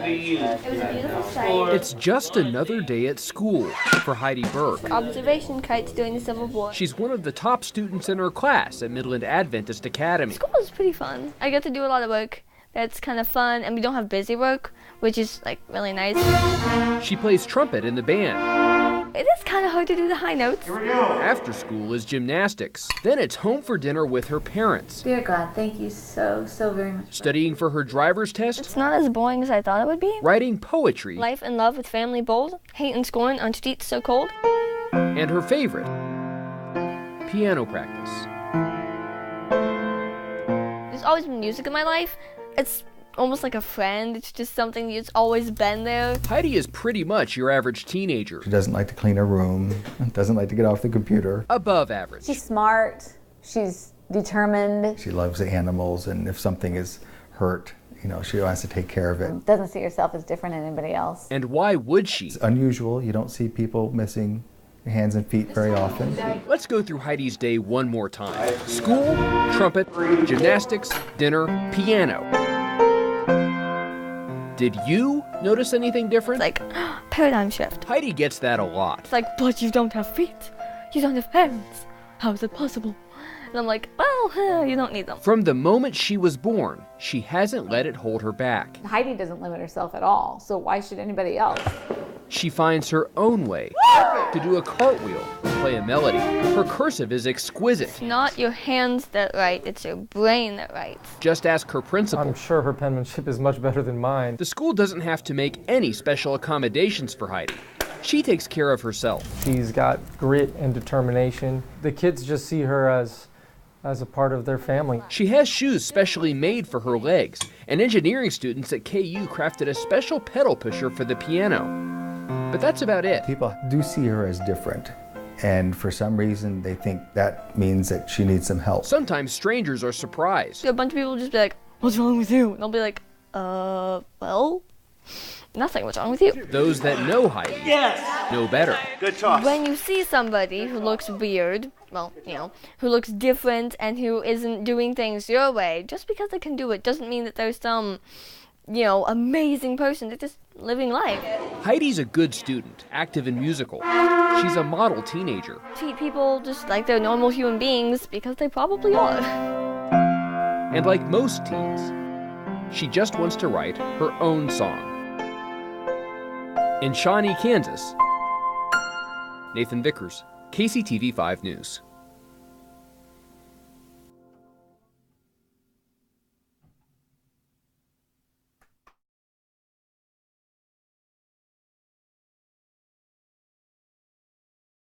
It was a beautiful sight. It's just another day at school for Heidi Burke. Observation kites during the Civil War. She's one of the top students in her class at Midland Adventist Academy. School is pretty fun. I get to do a lot of work that's kind of fun, and we don't have busy work, which is like really nice. She plays trumpet in the band. It is kind of hard to do the high notes. After school is gymnastics. Then it's home for dinner with her parents. Dear God, thank you so very much. Studying for her driver's test. It's not as boring as I thought it would be. Writing poetry. Life and love with family bold. Hate and scorn on streets so cold. And her favorite, piano practice. There's always been music in my life. It's almost like a friend. It's just something that's always been there. Heidi is pretty much your average teenager. She doesn't like to clean her room, doesn't like to get off the computer. Above average. She's smart, she's determined. She loves the animals, and if something is hurt, she wants to take care of it. Doesn't see herself as different than anybody else. And why would she? It's unusual. You don't see people missing hands and feet very often. Let's go through Heidi's day one more time. School, trumpet, gymnastics, dinner, piano. Did you notice anything different? It's like paradigm shift. Heidi gets that a lot. It's like, but you don't have feet. You don't have hands. How is it possible? And I'm like, well, you don't need them. From the moment she was born, she hasn't let it hold her back. Heidi doesn't limit herself at all, so why should anybody else? She finds her own way to do a cartwheel, play a melody. Her cursive is exquisite. It's not your hands that write, it's your brain that writes. Just ask her principal. I'm sure her penmanship is much better than mine. The school doesn't have to make any special accommodations for Heidi. She takes care of herself. She's got grit and determination. The kids just see her as a part of their family. She has shoes specially made for her legs, and engineering students at KU crafted a special pedal pusher for the piano. But that's about it. People do see her as different, and for some reason they think that means that she needs some help. Sometimes strangers are surprised. A bunch of people will just be like, what's wrong with you? And I'll be like, well, nothing. What's wrong with you? Those that know Heidi know better. Good talk. When you see somebody who looks weird, well, who looks different and who isn't doing things your way, just because they can do it doesn't mean that there's some, amazing person. They're just living life. Heidi's a good student, active and musical. She's a model teenager. Treat people just like they're normal human beings because they probably are. And like most teens, she just wants to write her own song. In Shawnee, Kansas, Nathan Vickers, KCTV 5 News.